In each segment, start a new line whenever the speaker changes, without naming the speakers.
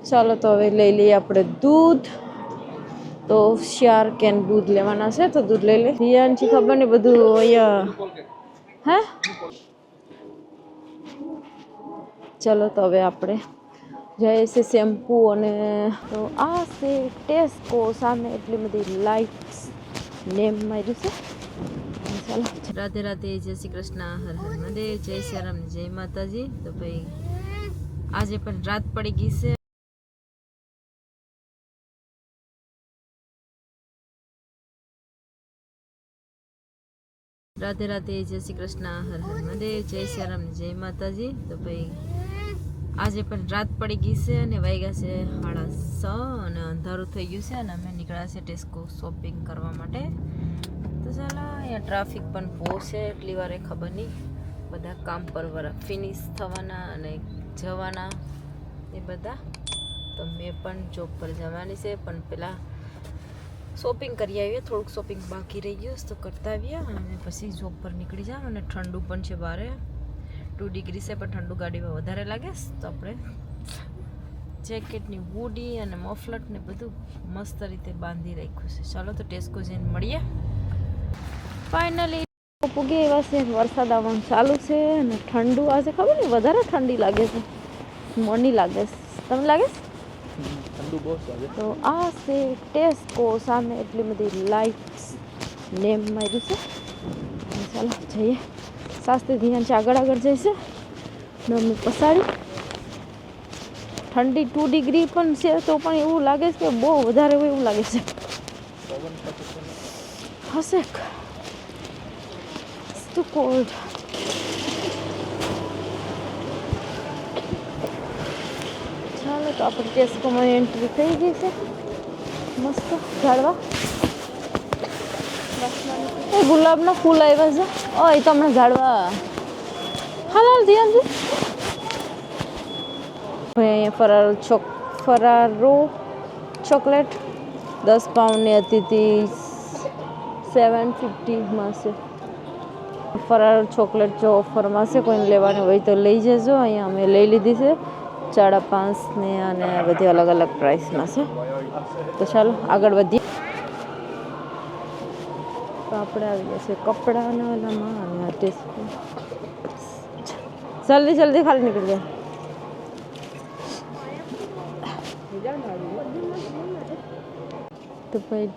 ચાલો તો હવે લઈ લઈએ આપણે દૂધ. તો 4 કેન દૂધ લેવાના છે, તો દૂધ લઈ લે. રિયાનથી ખબર નહીં બધું અહીંયા હે. ચાલો તો હવે આપણે જઈએ છે શેમ્પૂ અને તો આ છે ટેસ્કો સામે એટલી બધી લાઇટ્સ નેમ માર્યું છે. ચાલો રાધે રાધે, જય શ્રી કૃષ્ણ, હર હર મહાદેવ, જય શ્રી રામ, જય માતાજી. તો ભાઈ આજે પણ રાત પડી ગઈ છે. રાધે રાધે, જય શ્રી કૃષ્ણ, હર હર મહાદેવ, જય શ્રી રામ, જય માતાજી. તો ભાઈ આજે પણ રાત પડી ગઈ છે અને વાગ્યા છે 6:30 અને અંધારું થઈ ગયું છે અને અમે નીકળ્યા છે ટેસ્કો શોપિંગ કરવા માટે. તો ચાલો અહીંયા ટ્રાફિક પણ બહુ છે, એટલી વારે ખબર નહીં બધા કામ પર ફિનિશ થવાના અને જવાના એ બધા. તો મેં પણ જોબ પર જવાની છે, પણ પહેલાં શોપિંગ કરી આવીએ. થોડુંક શોપિંગ બાકી રહી ગયું તો કરતા આવ્યા અને પછી જોબ પર નીકળી જાવ. અને ઠંડુ પણ છે બારે 2 ડિગ્રી છે, પણ ઠંડુ ગાડીમાં વધારે લાગે. તો આપણે જેકેટની હુડી અને મફલટ ને બધું મસ્ત રીતે બાંધી રાખ્યું છે. ચાલો તો ટેસ્કો જઈને મળીએ. ફાઇનલી પૂગી એવા છે. વરસાદ આવવાનું ચાલુ છે અને ઠંડુ આજે ખબર નહીં વધારે ઠંડી લાગે છે, મોની લાગે છે. તમને લાગે છે? તો આ છે ટેસ્કો સામે એટલી બધી લાઇટ્સ નેમ માર્યું છે. ચાલો જઈએ. શાસ્ત્રી ધ્યાન છે, આગળ આગળ જઈશે ને અમે પસાડી. ઠંડી 2 ડિગ્રી પણ છે, તો પણ એવું લાગે છે કે બહુ વધારે હોય એવું લાગે છે. હશે ટુ કોલ્ડ. ચાલો તો આપણે ટેસ્કોમાં એન્ટ્રી થઈ ગઈ છે. મસ્ત ઝાડવા. એ ગુલાબના ફૂલ આવ્યા છે. ઓય તમને ઝાડવા હાલ ધ્યાનથી. ભાઈ અહીંયા ફરારો ચોકલેટ 10 પાઉન્ડની હતી તે 750માં છે. ફરારો ચોકલેટ જો ઓફરમાં છે, કોઈને લેવાની હોય તો લઈ જજો. અહીંયા અમે લઈ લીધી છે 5.5 ને અને બધી અલગ અલગ પ્રાઇસમાં છે. તો ચાલો આગળ વધીએ. તો આપણે આવી ગયા છે કપડાના ઓલામાં અને ટેસ્કો. જલ્દી જલ્દી ખાલી નીકળી જાય. તો ભાઈ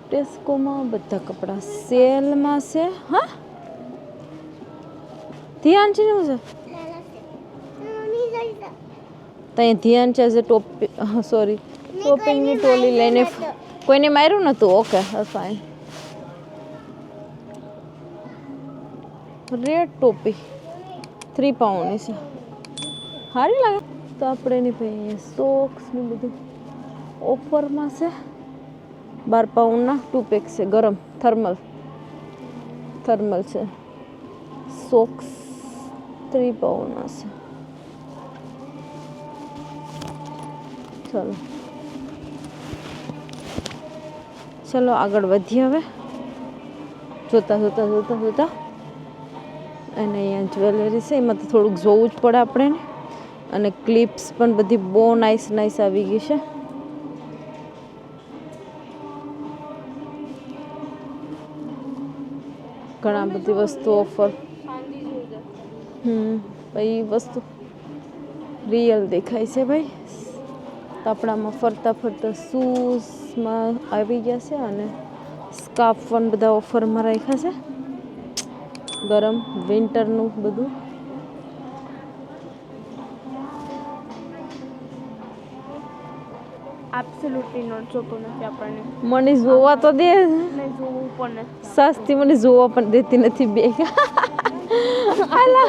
ટેસ્કોમાં બધા કપડાં સેલમાં છે. હા ધ્યાન છે ને છે ત્યાં ધ્યાન છે જે ટોપી સોરી ટોપિંગની ટોલી લઈને કોઈને માર્યું નહોતું. Okay fine. રેડ ટોપી 3 પાઉન્ડની છે, સારી લાગે. તો આપણે એની ભાઈ સોક્સ ને બધું ઓફરમાં છે. 12 પાઉન્ડના 2 પેક છે. ગરમ થર્મલ છે. સોક્સ 3 પાઉન્ડના છે. ચલો આગળ વધીએ હવે. જોતા અને અહીંયા જ્વેલરી છે, એમાં તો થોડુંક જોવું જ પડે આપણે. અને ક્લિપ્સ પણ બધી બહુ નાઇસ આવી ગઈ છે. ઘણા બધી વસ્તુ ઓફર. ભાઈ વસ્તુ રિયલ દેખાય છે ભાઈ. કપડામાં ફરતા શૂઝમાં આવી ગયા છે અને સ્કાર્ફ પણ બધા ઓફરમાં રાખ્યા છે. ગરમ વિન્ટરનું બધું.
એબ્સોલ્યુટલી નોટ જોતું નથી આપણને.
મને જોવા તો દે.
જોવું પણ
સસ્તી મને જોવા પણ દેતી નથી બેગ. અરે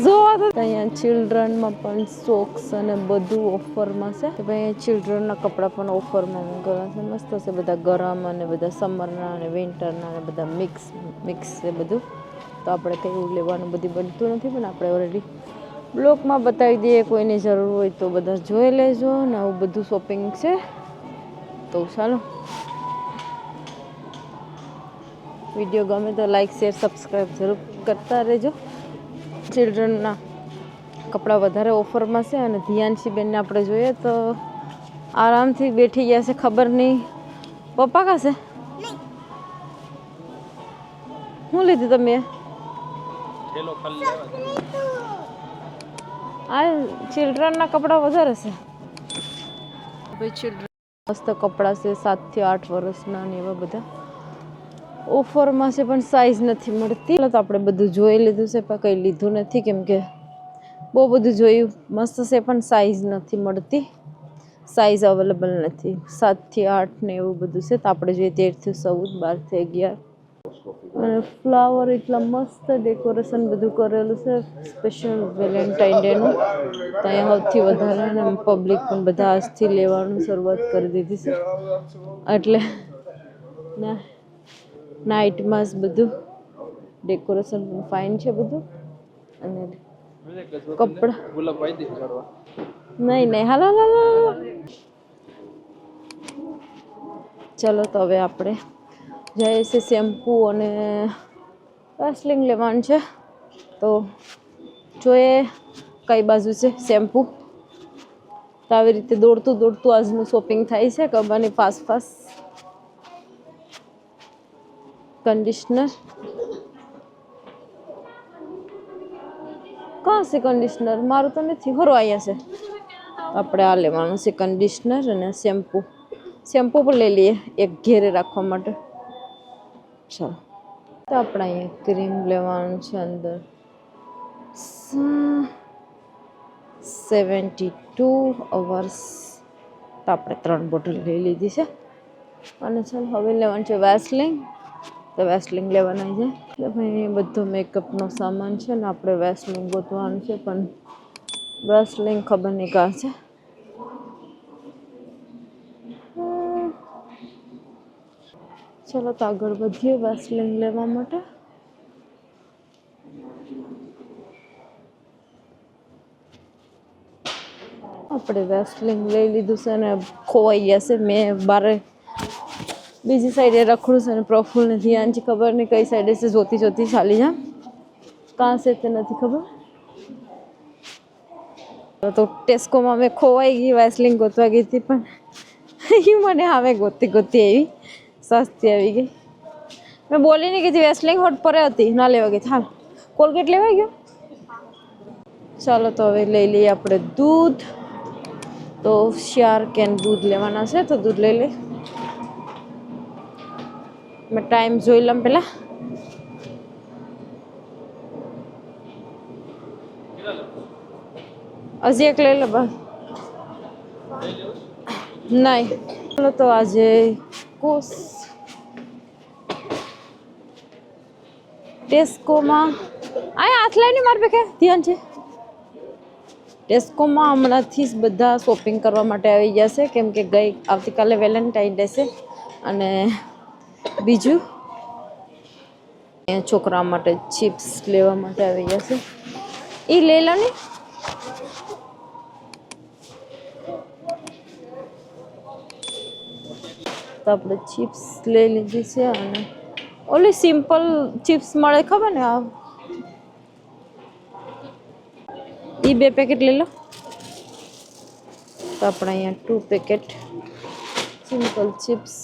જોવા તો. અહીંયા ચિલ્ડ્રનમાં પણ સોક્સ અને બધું ઓફરમાં છે. ભાઈ ચિલ્ડ્રનના કપડાં પણ ઓફરમાં મૂકેલા છે. મસ્ત છે બધા ગરમ અને બધા સમરના અને વિન્ટરના અને બધા મિક્સ છે બધું. તો આપણે કંઈ એવું લેવાનું બનતું નથી, પણ આપણે ઓલરેડી બ્લોગમાં બતાવી દઈએ. કોઈને જરૂર હોય તો બધા જોઈ લેજો ને આવું બધું શોપિંગ છે. તો ચાલો વિડીયો ગમે તો લાઈક શેર સબસ્ક્રાઈબ જરૂર કરતા રહેજો. ચિલ્ડ્રનના કપડાં વધારે ઓફરમાં છે અને ધ્યાનશી બેનને આપણે જોઈએ તો આરામથી બેઠી ગયા છે. ખબર નહીં પપ્પા કાશે શું લીધું તમે? આ ચિલ્ડ્રનના કપડાં વધારે છે. ચિલ્ડ્રન મસ્ત કપડાં છે 7 થી 8 વર્ષના ને એવા બધા ઓફરમાં છે પણ સાઈઝ નથી મળતી. તો આપણે બધું જોઈ લીધું છે પણ કંઈ લીધું નથી કેમ કે બહુ બધું જોયું મસ્ત છે પણ સાઈઝ નથી મળતી. સાઈઝ અવેલેબલ નથી. 7 થી 8 ને એવું બધું છે તો આપણે જોઈએ 13 થી 14 12 થી 11 અને ફ્લાવર એટલા મસ્ત ડેકોરેશન બધું કરેલું છે સ્પેશિયલ વેલેન્ટાઇન ડેનું. તો અહીંયા સૌથી વધારે અને પબ્લિક પણ બધા આજથી લેવાનું શરૂઆત કરી દીધી છે એટલે નાઇટમાં જ બધું ડેકોરેશન પણ ફાઇન છે બધું. અને કપડા નહીં નહીં હાલો હાલો ચલો તો હવે આપણે જઈએ છે શેમ્પૂ અને વેસલિન લેવાનું છે તો જોઈએ કઈ બાજુ છે શેમ્પૂ. તો આવી રીતે દોડતું દોડતું આજનું શોપિંગ થાય છે કબાની ફાસ્ટ. કંડિશનર કાં છે કંડિશનર? મારું તો નથી હરો અહીંયા છે. આપણે આ લેવાનું છે કંડિશનર અને શેમ્પૂ. શેમ્પૂ પણ લઈ લઈએ એક ઘેરે રાખવા માટે. ચાલો તો આપણે અહીંયા ક્રીમ લેવાનું છે અંદર 72 અવર્સ. તો આપણે 3 બોટલ લઈ લીધી છે અને ચાલો હવે લેવાનું છે વેસલિન. તો વેસલિન લેવાના છે એટલે ભાઈ બધો મેકઅપનો સામાન છે ને આપણે વેસલિન ગોતવાનું છે પણ વેસલિન ખબર નહીં કાં છે. ચલો તો આગળ વધીએ વેસલિન લેવા માટે. આપણે વેસલિન લઈ લીધું છે અને ખોવાઈ ગયા છે. મેં બારે બીજી સાઈડે રખડું છે અને પ્રફુલ્લને ધ્યાન છે ખબર નહીં કઈ સાઈડે છે જોતી જોતી ચાલી જા કાં છે તે નથી ખબર. તો ટેસ્કોમાં મેં ખોવાઈ ગઈ વેસલિન ગોતવા ગઈ હતી પણ મને હવે ગોતી એવી સસ્તી આવી ગઈ. મેં બોલી નહીં કીધી વેસલિન હોટ પર હતી ના લેવા ગઈ. હાલ કોલગેટ લેવાઈ ગયો. ચાલો તો હવે લઈ લઈએ આપણે દૂધ. તો 4 કેન દૂધ લેવાના છે તો દૂધ લઈ લઈ. મેં ટાઈમ જોઈ લઉં પહેલાં. હજી એક લઈ લો બસ નહીં. ચાલો તો આજે ટેસ્કોમાં અહીંયા હાથ લઈને માર પે ધ્યાન છે. ટેસ્કોમાં હમણાંથી જ બધા શોપિંગ કરવા માટે આવી ગયા છે કેમ કે આવતીકાલે વેલેન્ટાઇન ડે છે અને બીજું છોકરા માટે ચિપ્સ લેવા માટે આવી ગયા છે. એ લઈ લો ને. તો આપણે ચિપ્સ લઈ લીધી છે અને ઓલી સિમ્પલ ચિપ્સ મળે ખબર ને આ એ 2 પેકેટ લઈ લો. તો આપણે અહીંયા 2 પેકેટ સિમ્પલ ચિપ્સ.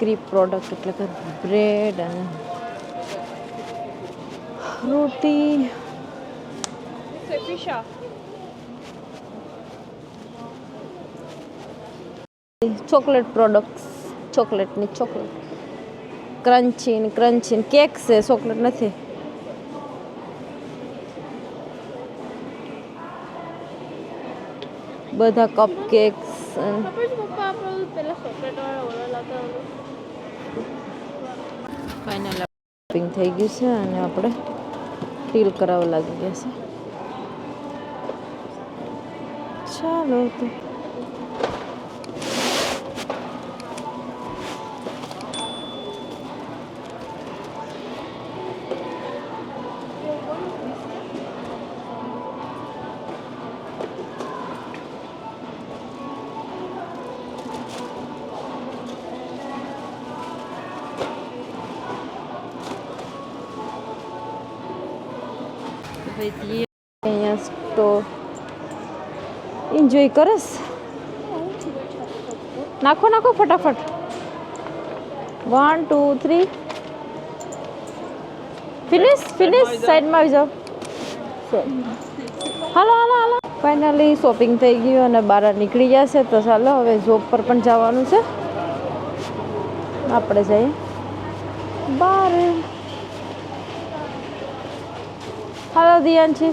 ક્રીપ પ્રોડક્ટ એટલે કે બ્રેડ અને રોટી. Chocolate products. Chocolate crunchy cake છે ચોકલેટ નથી. બધા કપ કેક્સ ફાઇનલ શોપિંગ થઈ ગયું છે અને આપણે ડીલ કરાવવા લાગી ગયા છે. ચાલો તો અહીંયા એન્જોય કરસ. નાખો નાખો ફટાફટ. 1 2 3 ફિનિશ ફિનિશ. સાઈડમાં આવી જાઓ. હાલો હાલો હાલો. ફાઇનલી શોપિંગ થઈ ગયું અને બહાર નીકળી ગયા છે. તો ચાલો હવે જોબ પર પણ જવાનું છે. આપણે જઈએ બહાર. હાલો દિયાનજી.